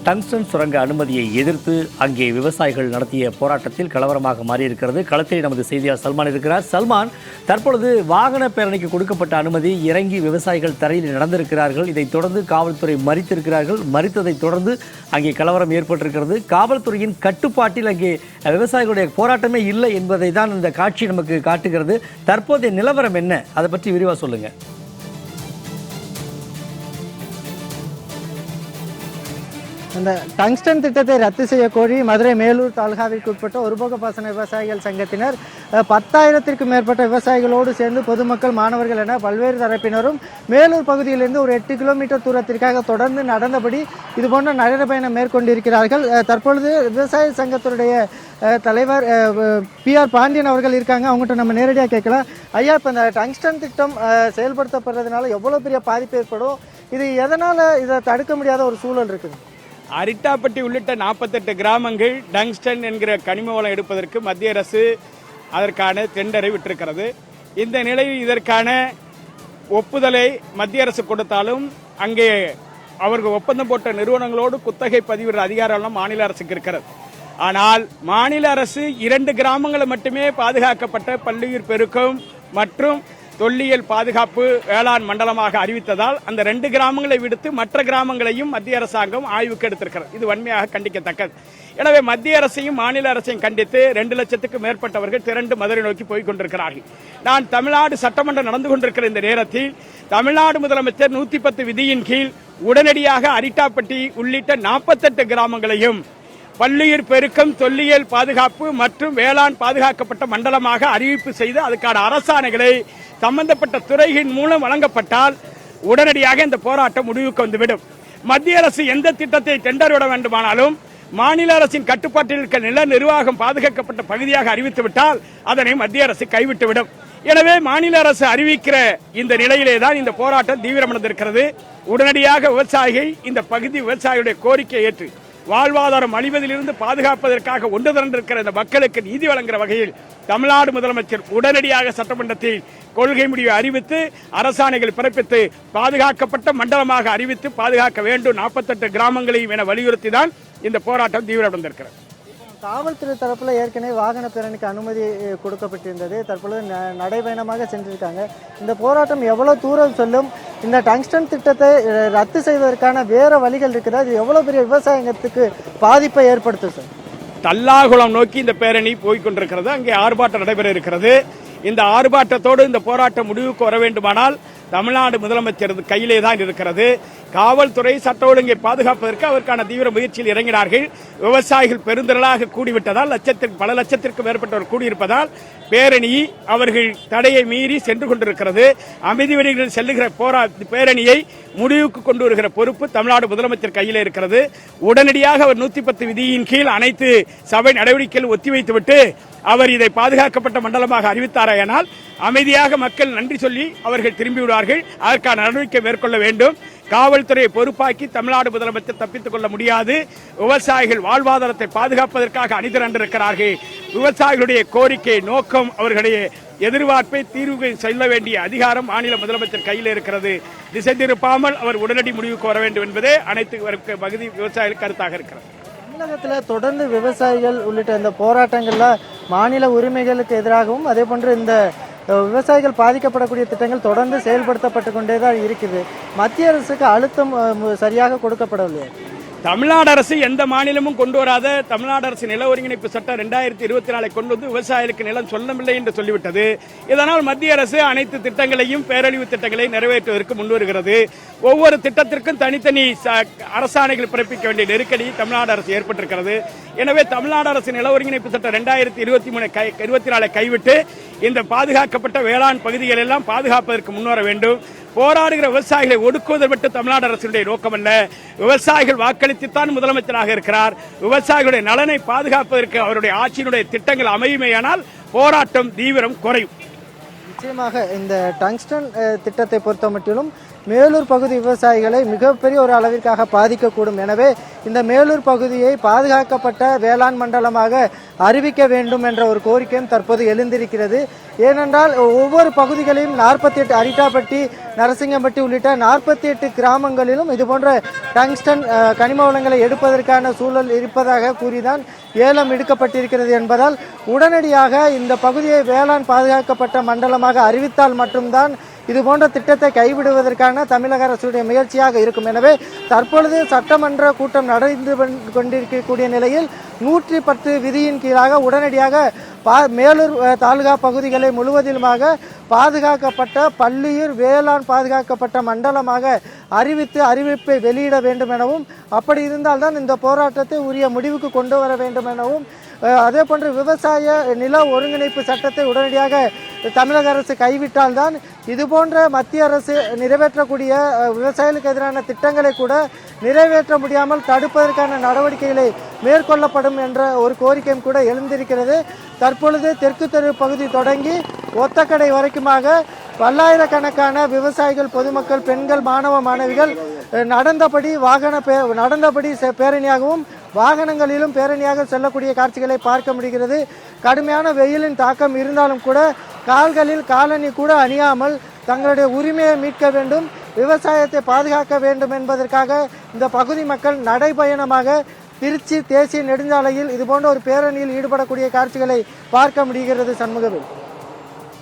Tungsten சுரங்க அனுமதியை எதிர்த்து அங்கே விவசாயிகள் நடத்திய போராட்டத்தில் கலவரமாக மாறியிருக்கிறது. களத்தில் நமது செய்தியாளர் சல்மான் இருக்கிறார். சல்மான், தற்பொழுது வாகன பேரணிக்கு கொடுக்கப்பட்ட அனுமதி இறங்கி விவசாயிகள் தரையில் நடந்திருக்கிறார்கள். இதைத் தொடர்ந்து காவல்துறை மறித்திருக்கிறார்கள். மறித்ததைத் தொடர்ந்து அங்கே கலவரம் ஏற்பட்டிருக்கிறது. காவல்துறையின் கட்டுப்பாட்டில் அங்கே விவசாயிகளுடைய போராட்டமே இல்லை என்பதை தான் இந்த காட்சி நமக்கு காட்டுகிறது. தற்போதைய நிலவரம் என்ன, அதை பற்றி விரிவாக சொல்லுங்க. அந்த டங்ஸ்டன் திட்டத்தை ரத்து செய்ய கோரி மதுரை மேலூர் தாலுகாவிற்கு உட்பட்ட ஒருபோக பாசன விவசாயிகள் சங்கத்தினர் 10,000த்திற்கும் மேற்பட்ட விவசாயிகளோடு சேர்ந்து பொதுமக்கள், மாணவர்கள் என பல்வேறு தரப்பினரும் மேலூர் பகுதியிலிருந்து ஒரு 8 கிலோமீட்டர் தூரத்திற்காக தொடர்ந்து நடந்தபடி இதுபோன்ற நடைபயணம் மேற்கொண்டிருக்கிறார்கள். தற்பொழுது விவசாய சங்கத்தினுடைய தலைவர் PR பாண்டியன் அவர்கள் இருக்காங்க. அவங்ககிட்ட நம்ம நேரடியாக கேட்கலாம். ஐயா, இப்போ இந்த டங்ஸ்டன் திட்டம் செயல்படுத்தப்படுறதுனால எவ்வளோ பெரிய பாதிப்பு ஏற்படும், இது எதனால் இதை தடுக்க முடியாத ஒரு சூழல் இருக்குது? அரிட்டாப்பட்டி உள்ளிட்ட 48 கிராமங்கள் டங்ஸ்டன் என்கிற கனிம வளம் எடுப்பதற்கு மத்திய அரசு அதற்கான டெண்டரை விட்டிருக்கிறது. இந்த நிலையில் இதற்கான ஒப்புதலை மத்திய அரசு கொடுத்தாலும் அங்கே அவர்கள் ஒப்பந்தம் போட்ட நிறுவனங்களோடு குத்தகை பதிவிடுற அதிகாரம் மாநில அரசுக்கு இருக்கிறது. ஆனால் மாநில அரசு 2 கிராமங்களை மட்டுமே பாதுகாக்கப்பட்ட பல்லுயிர் பெருக்கம் மற்றும் தொல்லியல் பாதுகாப்பு வேளாண் மண்டலமாக அறிவித்ததால் அந்த 2 கிராமங்களை விடுத்து மற்ற கிராமங்களையும் மத்திய அரசாங்கம் ஆய்வுக்கு எடுத்திருக்கிறது. இது வன்மையாக கண்டிக்கத்தக்கது. எனவே மத்திய அரசையும் மாநில அரசையும் கண்டித்து 2 லட்சத்துக்கும் மேற்பட்டவர்கள் திரண்டு மதுரை நோக்கி போய் கொண்டிருக்கிறார்கள். நான் தமிழ்நாடு சட்டமன்றம் நடந்து கொண்டிருக்கிற இந்த நேரத்தில் தமிழ்நாடு முதலமைச்சர் 110 விதியின் கீழ் உடனடியாக அரிட்டாப்பட்டி உள்ளிட்ட 48 கிராமங்களையும் பல்லுயிர் பெருக்கம், தொல்லியல் பாதுகாப்பு மற்றும் வேளாண் பாதுகாக்கப்பட்ட மண்டலமாக அறிவிப்பு செய்து அதுக்கான அரசாணைகளை சம்பந்தப்பட்ட துறைகளின் மூலம் வழங்கப்பட்டால் உடனடியாக இந்த போராட்டம் முடிவுக்கு வந்துவிடும். மத்திய அரசு எந்த திட்டத்தை டெண்டர் விட வேண்டுமானாலும் மாநில அரசின் கட்டுப்பாட்டில் இருக்க நில நிர்வாகம் பாதுகாக்கப்பட்ட பகுதியாக அறிவித்துவிட்டால் அதனை மத்திய அரசு கைவிட்டுவிடும். எனவே மாநில அரசு அறிவிக்கிற இந்த நிலையிலே தான் இந்த போராட்டம் தீவிரமடைந்திருக்கிறது. உடனடியாக விவசாயிகள் இந்த பகுதி விவசாயிகளுடைய கோரிக்கையை ஏற்று வாழ்வாதாரம் அழிவதிலிருந்து பாதுகாப்பதற்காக ஒன்று திரண்டிருக்கிற இந்த மக்களுக்கு நீதி வழங்குகிற வகையில் தமிழ்நாடு முதலமைச்சர் உடனடியாக சட்டமன்றத்தில் கொள்கை முடிவை அறிவித்து அரசாணைகள் பிறப்பித்து பாதுகாக்கப்பட்ட மண்டலமாக அறிவித்து பாதுகாக்க வேண்டும் 48 கிராமங்களையும் என வலியுறுத்தி தான் இந்த போராட்டம் தீவிரமடைந்திருக்கிறது. காவல்துறை தரப்புல ஏற்கனவே வாகன பேரணிக்கு அனுமதி கொடுக்கப்பட்டிருந்தது. தற்பொழுது நடைபயணமாக சென்றிருக்காங்க. இந்த போராட்டம் எவ்வளவு தூரம் சொல்லும்? இந்த டங்ஸ்டன் திட்டத்தை ரத்து செய்வதற்கான வேற வழிகள் இருக்குதா? இது எவ்வளவு பெரிய விவசாயத்துக்கு பாதிப்பை ஏற்படுத்தும் சார்? தல்லாகுளம் நோக்கி இந்த பேரணி போய்கொண்டிருக்கிறது. அங்கே ஆர்ப்பாட்டம் நடைபெற இருக்கிறது. இந்த ஆர்ப்பாட்டத்தோடு இந்த போராட்டம் முடிவுக்கு வர வேண்டுமானால் தமிழ்நாடு முதலமைச்சர் கையிலே தான் இருக்கிறது. காவல்துறை சட்ட ஒழுங்கை பாதுகாப்பதற்கு அதற்கான தீவிர முயற்சியில் இறங்கினார்கள். விவசாயிகள் பெருந்திரளாக கூடிவிட்டதால் பல லட்சத்திற்கு மேற்பட்டவர் கூடியிருப்பதால் பேரணி அவர்கள் தடையை மீறி சென்று கொண்டிருக்கிறது. அமைதி வழிகளில் செல்லுகிற பேரணியை முடிவுக்கு கொண்டு வருகிற பொறுப்பு தமிழ்நாடு முதலமைச்சர் கையில் இருக்கிறது. உடனடியாக அவர் 110 விதியின் கீழ் அனைத்து சபை நடவடிக்கைகள் ஒத்திவைத்துவிட்டு அவர் இதை பாதுகாக்கப்பட்ட மண்டலமாக அறிவித்தாரானால் அமைதியாக மக்கள் நன்றி சொல்லி அவர்கள் திரும்பிவிடுவார்கள். அதற்கான நடவடிக்கை மேற்கொள்ள வேண்டும். காவல்துறையை பொறுப்பாக்கி தமிழ்நாடு முதலமைச்சர் தப்பித்துக் கொள்ள முடியாது. விவசாயிகள் வாழ்வாதாரத்தை பாதுகாப்பதற்காக அணிதிரண்டிருக்கிறார்கள். விவசாயிகளுடைய கோரிக்கை நோக்கம், அவர்களுடைய எதிர்பார்ப்பை தீர்வு செல்ல வேண்டிய அதிகாரம் மாநில முதலமைச்சர் கையில் இருக்கிறது. திசை திருப்பாமல் அவர் உடனடி முடிவுக்கு வர வேண்டும் என்பதே அனைத்து பகுதி விவசாயிகள் கருத்தாக இருக்கிறது. தமிழகத்தில் தொடர்ந்து விவசாயிகள் உள்ளிட்ட இந்த போராட்டங்கள்ல மாநில உரிமைகளுக்கு எதிராகவும் அதே போன்று இந்த விவசாயிகள் பாதிக்கப்படக்கூடிய திட்டங்கள் தொடர்ந்து செயல்படுத்தப்பட்டு கொண்டே தான் இருக்குது. மத்திய அரசுக்கு அழுத்தம் சரியாக கொடுக்கப்படவில்லை. தமிழ்நாடு அரசு எந்த மாநிலமும் கொண்டு வராத தமிழ்நாடு அரசு நில ஒருங்கிணைப்பு சட்டம் 2024 கொண்டு வந்து விவசாயிகளுக்கு நிலம் சொல்லவில்லை என்று சொல்லிவிட்டது. இதனால் மத்திய அரசு அனைத்து திட்டங்களையும் பேரழிவு திட்டங்களை நிறைவேற்றுவதற்கு முன்வருகிறது. ஒவ்வொரு திட்டத்திற்கும் தனித்தனி அரசாணைகள் பிறப்பிக்க வேண்டிய நெருக்கடி தமிழ்நாடு அரசு ஏற்பட்டிருக்கிறது. எனவே தமிழ்நாடு அரசு நில ஒருங்கிணைப்பு சட்டம் 2024 கைவிட்டு இந்த பாதுகாக்கப்பட்ட வேளாண் பகுதிகள் எல்லாம் பாதுகாப்பதற்கு முன்வர வேண்டும். போராடுகிற விவசாயிகளை ஒடுக்குவதை மட்டும் தமிழ்நாடு அரசுடைய நோக்கம் அல்ல. விவசாயிகள் வாக்களித்துத்தான் முதலமைச்சராக இருக்கிறார். விவசாயிகளுடைய நலனை பாதுகாப்பதற்கு அவருடைய ஆட்சியினுடைய திட்டங்கள் அமையுமேயானால் போராட்டம் தீவிரம் குறையும். நிச்சயமாக இந்த டங்ஸ்டன் திட்டத்தை பொறுத்த மட்டிலும் மேலூர் பகுதி விவசாயிகளை மிகப்பெரிய ஒரு அளவிற்காக பாதிக்கக்கூடும். எனவே இந்த மேலூர் பகுதியை பாதுகாக்கப்பட்ட வேளாண் மண்டலமாக அறிவிக்க வேண்டும் என்ற ஒரு கோரிக்கையும் தற்போது எழுந்திருக்கிறது. ஏனென்றால் ஒவ்வொரு பகுதிகளையும் 48 அரிட்டாப்பட்டி, நரசிங்கம்பட்டி உள்ளிட்ட 48 கிராமங்களிலும் இதுபோன்ற டங்ஸ்டன் கனிம வளங்களை எடுப்பதற்கான சூழல் இருப்பதாக கூறிதான் ஏலம் எடுக்கப்பட்டிருக்கிறது என்பதால் உடனடியாக இந்த பகுதியை வேளாண் பாதுகாக்கப்பட்ட மண்டலமாக அறிவித்தால் மட்டும்தான் இதுபோன்ற திட்டத்தை கைவிடுவதற்கான தமிழக அரசுடைய முயற்சியாக இருக்கும். எனவே தற்பொழுது சட்டமன்ற கூட்டம் நடந்து கொண்டிருக்கக்கூடிய நிலையில் 110 விதியின் கீழாக உடனடியாக மேலூர் தாலுகா பகுதிகளை முழுவதிலுமாக பாதுகாக்கப்பட்ட பள்ளியூர் வேளாண் பாதுகாக்கப்பட்ட மண்டலமாக அறிவிப்பை வெளியிட வேண்டும் எனவும், அப்படி இருந்தால்தான் இந்த போராட்டத்தை உரிய முடிவுக்கு கொண்டு வர வேண்டும் எனவும், அதே போன்று விவசாய நில ஒருங்கிணைப்பு சட்டத்தை உடனடியாக தமிழக அரசு கைவிட்டால்தான் இதுபோன்ற மத்திய அரசு நிறைவேற்றக்கூடிய விவசாயிகளுக்கு எதிரான திட்டங்களை கூட நிறைவேற்ற முடியாமல் தடுப்பதற்கான நடவடிக்கைகளை மேற்கொள்ளப்படும் என்ற ஒரு கோரிக்கையும் கூட எழுந்திருக்கிறது. தற்பொழுது தெற்கு தெரு பகுதி தொடங்கி ஒத்தக்கடை வரைக்குமாக பல்லாயிரக்கணக்கான விவசாயிகள், பொதுமக்கள், பெண்கள், மாணவ மாணவிகள் நடந்தபடி பேரணியாகவும் வாகனங்களிலும் பேரணியாக செல்லக்கூடிய காட்சிகளை பார்க்க முடிகிறது. கடுமையான வெயிலின் தாக்கம் இருந்தாலும் கூட கால்களில் காலணி கூட அணியாமல் தங்களுடைய உரிமையை மீட்க வேண்டும், விவசாயத்தை பாதுகாக்க வேண்டும் என்பதற்காக இந்த பகுதி மக்கள் நடைபயணமாக திருச்சி தேசிய நெடுஞ்சாலையில் இதுபோன்ற ஒரு பேரணியில் ஈடுபடக்கூடிய காட்சிகளை பார்க்க முடிகிறது. சண்முகவேல்.